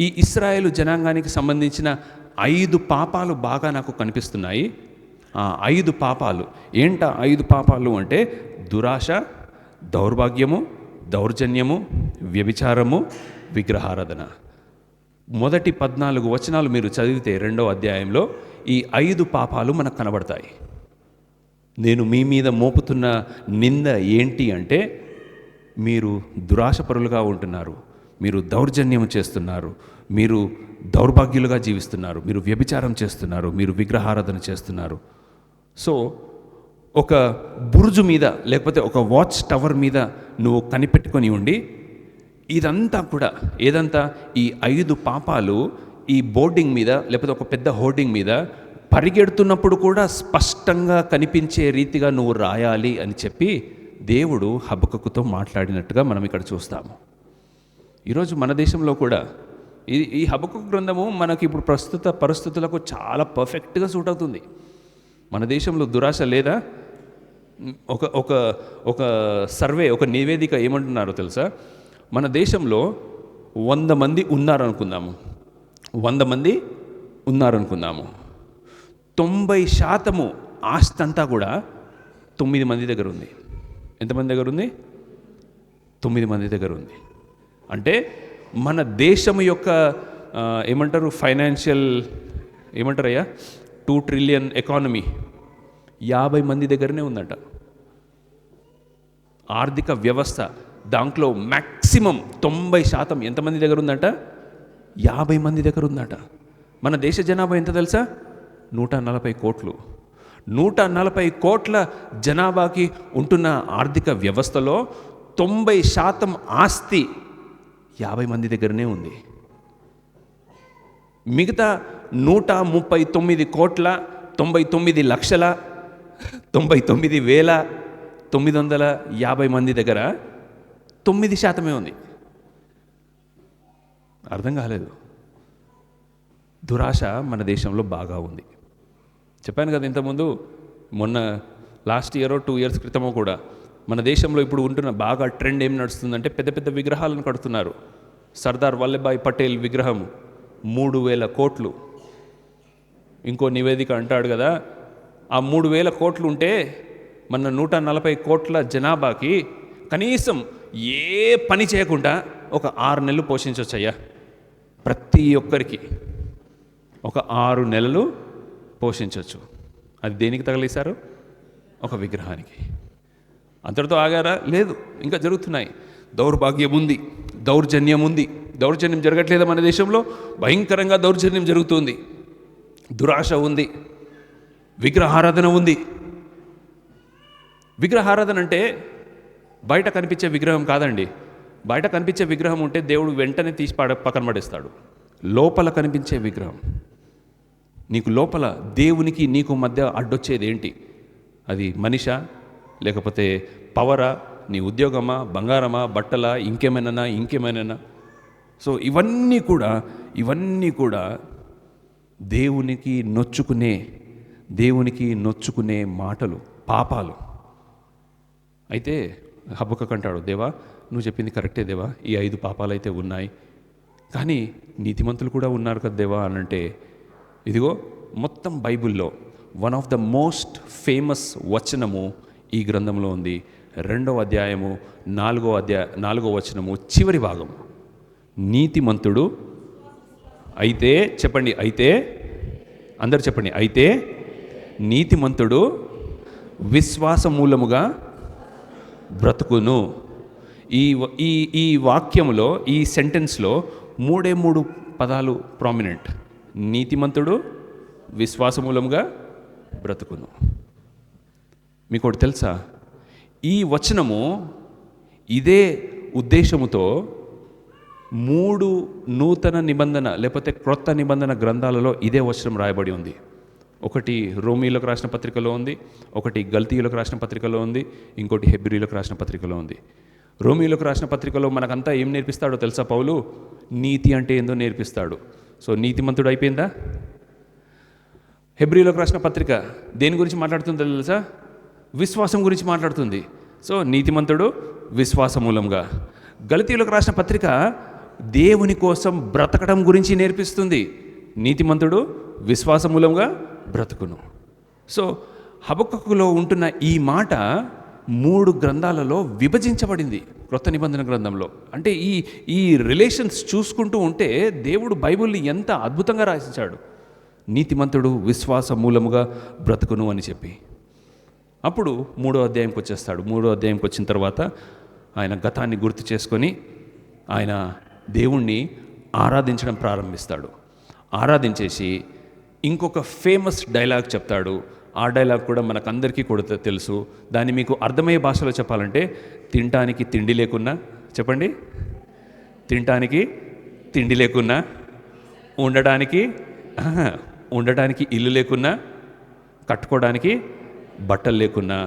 ఈ ఇశ్రాయేలు జనాంగానికి సంబంధించిన 5 పాపాలు బాగా నాకు కనిపిస్తున్నాయి. ఆ 5 పాపాలు ఏంట? 5 పాపాలు అంటే దురాశ, దౌర్భాగ్యము, దౌర్జన్యము, వ్యభిచారము, విగ్రహారాధన. మొదటి 14 వచనాలు మీరు చదివితే 2వ అధ్యాయంలో ఈ 5 పాపాలు మనకు కనబడతాయి. నేను మీ మీద మోపుతున్న నింద ఏంటి అంటే, మీరు దురాశపరులుగా ఉంటున్నారు, మీరు దౌర్జన్యం చేస్తున్నారు, మీరు దౌర్భాగ్యులుగా జీవిస్తున్నారు, మీరు వ్యభిచారం చేస్తున్నారు, మీరు విగ్రహారాధన చేస్తున్నారు. సో ఒక బురుజు మీద లేకపోతే ఒక వాచ్ టవర్ మీద నువ్వు కనిపెట్టుకొని ఉండి, ఇదంతా కూడా ఏదంతా ఈ 5 పాపాలు ఈ బోర్డింగ్ మీద లేకపోతే ఒక పెద్ద హోర్డింగ్ మీద పరిగెడుతున్నప్పుడు కూడా స్పష్టంగా కనిపించే రీతిగా నువ్వు రాయాలి అని చెప్పి దేవుడు హబక్కకుతో మాట్లాడినట్టుగా మనం ఇక్కడ చూస్తాము. ఈరోజు మన దేశంలో కూడా ఈ హబక్కకు గ్రంథము మనకి ఇప్పుడు ప్రస్తుత పరిస్థితులకు చాలా పర్ఫెక్ట్గా సూట్ అవుతుంది. మన దేశంలో దురాశ లేదా? ఒక ఒక ఒక సర్వే, ఒక నివేదిక ఏమంటున్నారో తెలుసా? మన దేశంలో 100 మంది ఉన్నారనుకుందాము, 100 మంది ఉన్నారనుకుందాము, 90% ఆస్తి అంతా కూడా 9 మంది దగ్గర ఉంది. ఎంతమంది దగ్గర ఉంది? 9 మంది దగ్గర ఉంది. అంటే మన దేశం యొక్క ఏమంటారు, ఫైనాన్షియల్ ఏమంటారయ్యా, 2 ట్రిలియన్ ఎకానమీ 50 మంది దగ్గరనే ఉందట. ఆర్థిక వ్యవస్థ దాంట్లో మ్యాక్సిమం 90% ఎంతమంది దగ్గర ఉందట? 50 మంది దగ్గర ఉందట. మన దేశ జనాభా ఎంత తెలుసా? 140 కోట్లు. 140 కోట్ల జనాభాకి ఉంటున్న ఆర్థిక వ్యవస్థలో 90% ఆస్తి 50 మంది దగ్గరనే ఉంది. మిగతా 139 కోట్ల 99 లక్షల 99,950 మంది దగ్గర 9% ఉంది. అర్థం కాలేదు. దురాశ మన దేశంలో బాగా ఉంది. చెప్పాను కదా ఇంతకుముందు, మొన్న లాస్ట్ ఇయర్ 2 ఇయర్స్ క్రితమో కూడా మన దేశంలో ఇప్పుడు ఉంటున్న బాగా ట్రెండ్ ఏం నడుస్తుందంటే పెద్ద పెద్ద విగ్రహాలను కడుతున్నారు. సర్దార్ వల్లభాయ్ పటేల్ విగ్రహం 3,000 కోట్లు. ఇంకో నివేదిక అంటాడు కదా, ఆ 3,000 కోట్లు ఉంటే మన 140 కోట్ల జనాభాకి కనీసం ఏ పని చేయకుండా ఒక 6 నెలలు పోషించవచ్చయ్యా. ప్రతి ఒక్కరికి ఒక 6 నెలలు పోషించవచ్చు. అది దేనికి తగిలేశారు? ఒక విగ్రహానికి. అంతటితో ఆగారా? లేదు, ఇంకా జరుగుతున్నాయి. దౌర్భాగ్యం ఉంది, దౌర్జన్యం ఉంది. దౌర్జన్యం జరగట్లేదా మన దేశంలో? భయంకరంగా దౌర్జన్యం జరుగుతుంది. దురాశ ఉంది, విగ్రహారాధన ఉంది. విగ్రహారాధన అంటే బయట కనిపించే విగ్రహం కాదండి. బయట కనిపించే విగ్రహం ఉంటే దేవుడు వెంటనే తీసి పక్కన పడేస్తాడు. లోపల కనిపించే విగ్రహం, నీకు లోపల దేవునికి నీకు మధ్య అడ్డొచ్చేది ఏంటి? అది మనిషా, లేకపోతే పవరా, నీ ఉద్యోగమా, బంగారమా, బట్టలా, ఇంకేమైనా. సో ఇవన్నీ కూడా దేవునికి నొచ్చుకునే మాటలు, పాపాలు. అయితే హబక్కకు అంటాడు, దేవా నువ్వు చెప్పింది కరెక్టే దేవా, ఈ 5 పాపాలు అయితే ఉన్నాయి, కానీ నీతిమంతులు కూడా ఉన్నారు కదా దేవా అనంటే, ఇదిగో మొత్తం బైబిల్లో one of the most famous వచనము ఈ గ్రంథంలో ఉంది. 2వ అధ్యాయము 4వ వచనము చివరి భాగం. నీతిమంతుడు అయితే, చెప్పండి అయితే, అందరు చెప్పండి, అయితే నీతిమంతుడు విశ్వాస మూలముగా బ్రతుకును. ఈ వాక్యములో, ఈ సెంటెన్స్లో 3 పదాలు ప్రామినెంట్. నీతిమంతుడు విశ్వాస మూలముగా బ్రతుకును. మీకు ఒకటి తెలుసా, ఈ వచనము ఇదే ఉద్దేశముతో 3 నూతన నిబంధన లేకపోతే క్రొత్త నిబంధన గ్రంథాలలో ఇదే వచనం రాయబడి ఉంది. ఒకటి రోమీయులకు రాసిన పత్రికలో ఉంది, ఒకటి గల్తీయులకు రాసిన పత్రికలో ఉంది, ఇంకోటి హెబ్రీయులకు రాసిన పత్రికలో ఉంది. రోమీయులకు రాసిన పత్రికలో మనకంతా ఏం నేర్పిస్తాడో తెలుసా? పౌలు నీతి అంటే ఏందో నేర్పిస్తాడు. సో నీతిమంతుడు అయిపోయిందా? హెబ్రీయులకు రాసిన పత్రిక దేని గురించి మాట్లాడుతుందో తెలుసా? విశ్వాసం గురించి మాట్లాడుతుంది. సో నీతిమంతుడు విశ్వాస మూలంగా. గలతీయులకు రాసిన పత్రిక దేవుని కోసం బ్రతకడం గురించి నేర్పిస్తుంది. నీతిమంతుడు విశ్వాస మూలంగా బ్రతుకును. సో హబక్కూకులో ఉంటున్న ఈ మాట 3 గ్రంథాలలో విభజించబడింది క్రొత్త నిబంధన గ్రంథంలో. అంటే ఈ రిలేషన్స్ చూసుకుంటూ ఉంటే దేవుడు బైబిల్ని ఎంత అద్భుతంగా రాసించాడు. నీతిమంతుడు విశ్వాస మూలముగా బ్రతుకును అని చెప్పి. అప్పుడు 3వ అధ్యాయంకి వచ్చేస్తాడు. 3వ అధ్యాయంకి వచ్చిన తర్వాత ఆయన గతాన్ని గుర్తు చేసుకొని ఆయన దేవుణ్ణి ఆరాధించడం ప్రారంభిస్తాడు. ఆరాధించేసి ఇంకొక ఫేమస్ డైలాగ్ చెప్తాడు. ఆ డైలాగ్ కూడా మనకందరికీ కూడా తెలుసు. దాన్ని మీకు అర్థమయ్యే భాషలో చెప్పాలంటే, తినటానికి తిండి లేకున్నా, చెప్పండి, తినటానికి తిండి లేకున్నా, ఉండడానికి ఇల్లు లేకున్నా, కట్టుకోవడానికి బట్టలు లేకున్నా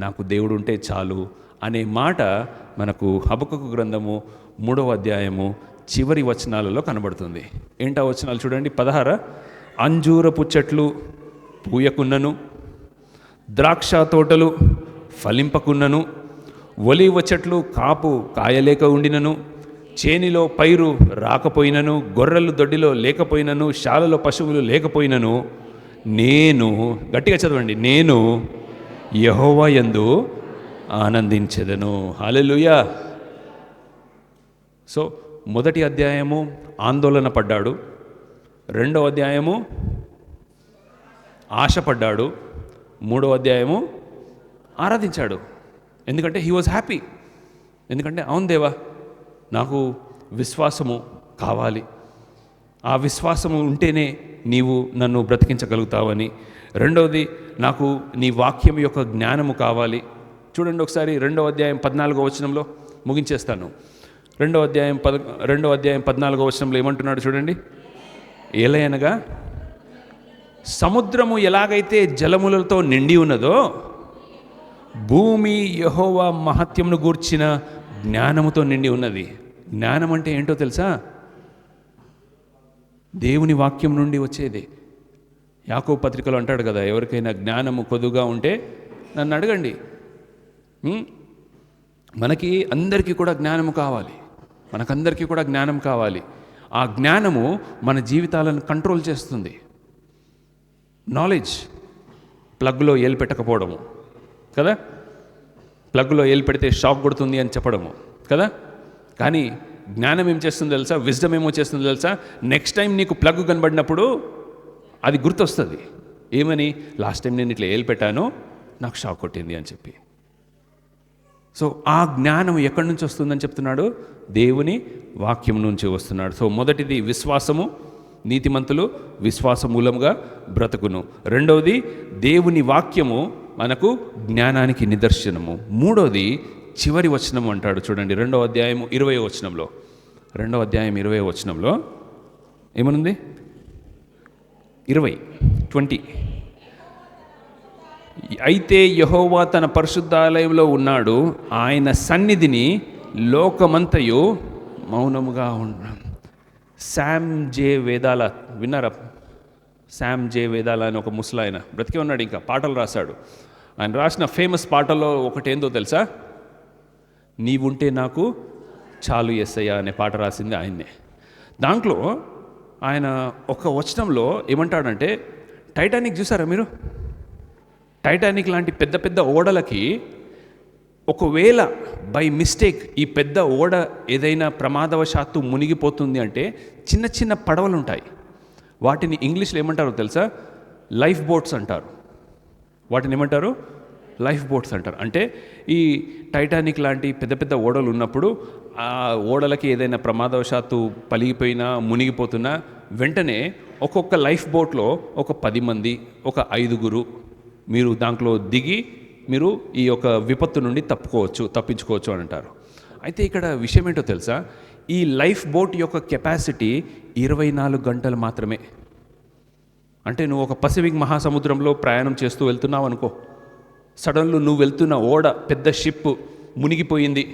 నాకు దేవుడు ఉంటే చాలు అనే మాట మనకు హబక్కూకు గ్రంథము 3వ అధ్యాయము చివరి వచనాలలో కనబడుతుంది. ఏంటా వచనాలు చూడండి. 16 అంజూరపు చెట్లు పూయకున్నను, ద్రాక్ష తోటలు ఫలింపకున్నను, ఒలీవ చెట్లు కాపు కాయలేక ఉండినను, చేనిలో పైరు రాకపోయినను, గొర్రెలు దొడ్డిలో లేకపోయినను, శాలలో పశువులు లేకపోయినను, నేను, గట్టిగా చదవండి, నేను యెహోవా యందు ఆనందించెదను. హల్లెలూయా. సో మొదటి అధ్యాయము ఆందోళన పడ్డాడు, 2వ అధ్యాయము ఆశపడ్డాడు, 3వ అధ్యాయము ఆరాధించాడు. ఎందుకంటే హీ వాజ్ హ్యాపీ. ఎందుకంటే అవును దేవా, నాకు విశ్వాసము కావాలి, ఆ విశ్వాసము ఉంటేనే నీవు నన్ను బ్రతికించగలుగుతావని. రెండవది, నాకు నీ వాక్యం యొక్క జ్ఞానము కావాలి. చూడండి ఒకసారి 2వ అధ్యాయం 14వ వచనంలో ముగించేస్తాను. 2వ అధ్యాయం 14వ వచనంలో ఏమంటున్నాడు చూడండి. ఎలయనగా సముద్రము ఎలాగైతే జలములతో నిండి ఉన్నదో, భూమి యెహోవా మహత్యమును గూర్చిన జ్ఞానముతో నిండి ఉన్నది. జ్ఞానం అంటే ఏంటో తెలుసా? దేవుని వాక్యం నుండి వచ్చేది. యాకోబు పత్రికలో అంటాడు కదా, ఎవరికైనా జ్ఞానము కొద్దుగా ఉంటే నన్ను అడగండి. మనకి అందరికీ కూడా జ్ఞానము కావాలి, మనకందరికీ కూడా జ్ఞానం కావాలి. ఆ జ్ఞానము మన జీవితాలను కంట్రోల్ చేస్తుంది. నాలెడ్జ్, ప్లగ్లో ఏలు పెట్టకపోవడము కదా, ప్లగ్లో ఏలు పెడితే షాక్ కొడుతుంది అని చెప్పడము కదా. కానీ జ్ఞానం ఏం చేస్తుందో తెలుసా? విజ్డమ్ ఏమో చేస్తుందో తెలుసా? నెక్స్ట్ టైం నీకు ప్లగ్ కనబడినప్పుడు అది గుర్తొస్తుంది. ఏమని? లాస్ట్ టైం నేను ఇట్లా ఏలు పెట్టాను, నాకు షాక్ కొట్టింది అని చెప్పి. సో ఆ జ్ఞానం ఎక్కడి నుంచి వస్తుందని చెప్తున్నాడు? దేవుని వాక్యం నుంచి వస్తున్నాడు. సో మొదటిది విశ్వాసము, నీతిమంతులు విశ్వాస మూలంగా బ్రతుకును. రెండవది, దేవుని వాక్యము మనకు జ్ఞానానికి నిదర్శనము. మూడవది చివరి వచనం అంటాడు చూడండి, 2వ అధ్యాయం 20వ వచనంలో. 2వ అధ్యాయం 20వ వచనంలో ఏమనుంది? 20 అయితే యెహోవా తన పరిశుద్ధాలయంలో ఉన్నాడు, ఆయన సన్నిధిని లోకమంతయు మౌనముగా ఉన్నాం. శామ్ జే వేదాల విన్నారా? శామ్ జే వేదాల అని ఒక ముసలాయన బ్రతికే ఉన్నాడు, ఇంకా పాటలు రాశాడు. ఆయన రాసిన ఫేమస్ పాటల్లో ఒకటి ఏందో తెలుసా? నీవుంటే నాకు చాలు యేసయ్యా అనే పాట రాసింది ఆయన్నే. దాంట్లో ఆయన ఒక వచనంలో ఏమంటాడంటే, టైటానిక్ చూసారా మీరు? టైటానిక్ లాంటి పెద్ద పెద్ద ఓడలకి ఒకవేళ బై మిస్టేక్ ఈ పెద్ద ఓడ ఏదైనా ప్రమాదవశాత్తు మునిగిపోతుంది అంటే చిన్న చిన్న పడవలు ఉంటాయి. వాటిని ఇంగ్లీష్లో ఏమంటారో తెలుసా? లైఫ్ బోట్స్ అంటారు. వాటిని ఏమంటారు? లైఫ్ బోట్స్ అంటారు. అంటే ఈ టైటానిక్ లాంటి పెద్ద పెద్ద ఓడలు ఉన్నప్పుడు ఆ ఓడలకి ఏదైనా ప్రమాదవశాత్తు పలిగిపోయినా మునిగిపోతున్నా వెంటనే ఒక్కొక్క లైఫ్ బోట్లో ఒక 10 మంది, ఒక 5గురు మీరు దాంట్లో దిగి మీరు ఈ యొక్క విపత్తు నుండి తప్పించుకోవచ్చు అని అంటారు. అయితే ఇక్కడ విషయం ఏంటో తెలుసా? ఈ లైఫ్ బోట్ యొక్క కెపాసిటీ 24 గంటలు మాత్రమే. అంటే నువ్వు ఒక పసిఫిక్ మహాసముద్రంలో ప్రయాణం చేస్తూ వెళ్తున్నావు అనుకో, సడన్లో నువ్వు వెళ్తున్న ఓడ పెద్ద షిప్ మునిగిపోయింది,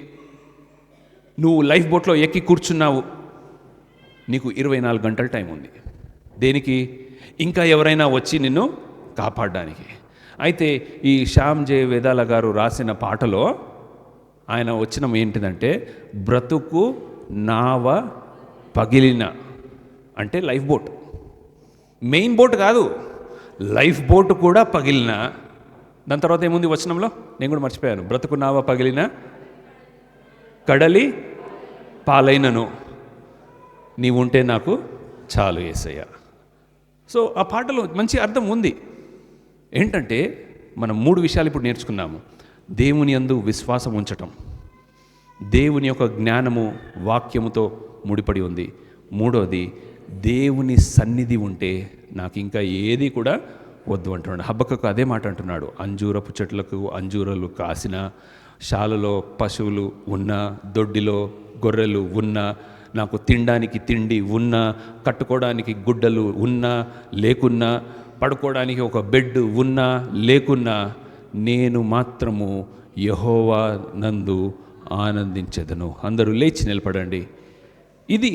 నువ్వు లైఫ్ బోట్లో ఎక్కి కూర్చున్నావు, నీకు 24 గంటల టైం ఉంది. దేనికి? ఇంకా ఎవరైనా వచ్చి నిన్ను కాపాడడానికి. అయితే ఈ శ్యామ్ జే వేదాల గారు రాసిన పాటలో ఆయన వచ్చిన ఏంటిదంటే, బ్రతుకు నావ పగిలిన, అంటే లైఫ్ బోట్, మెయిన్ బోట్ కాదు, లైఫ్ బోట్ కూడా పగిలిన. దాని తర్వాత ఏముంది వచనంలో, నేను కూడా మర్చిపోయాను. బ్రతుకు నావ పగిలిన, కడలి పాలైనను, నీవుంటే నాకు చాలు యేసయ్య. సో ఆ పాటలో మంచి అర్థం ఉంది. ఏంటంటే మనం 3 విషయాలు ఇప్పుడు నేర్చుకున్నాము. దేవుని యందు విశ్వాసం ఉంచటం, దేవుని యొక్క జ్ఞానము వాక్యముతో ముడిపడి ఉంది. 3వది, దేవుని సన్నిధి ఉంటే నాకు ఇంకా ఏది కూడా వద్దు అంటున్నాడు. హబక్కకు అదే మాట అంటున్నాడు. అంజూరపు చెట్లకు అంజూరలు కాసిన, శాలలో పశువులు ఉన్న, దొడ్డిలో గొర్రెలు ఉన్న, నాకు తినడానికి తిండి ఉన్న, కట్టుకోవడానికి గుడ్డలు ఉన్నా లేకున్నా, పడుకోవడానికి ఒక బెడ్ ఉన్నా లేకున్నా, నేను మాత్రము యెహోవా నందు ఆనందించెదను. అందరూ లేచి నిలబడండి. ఇది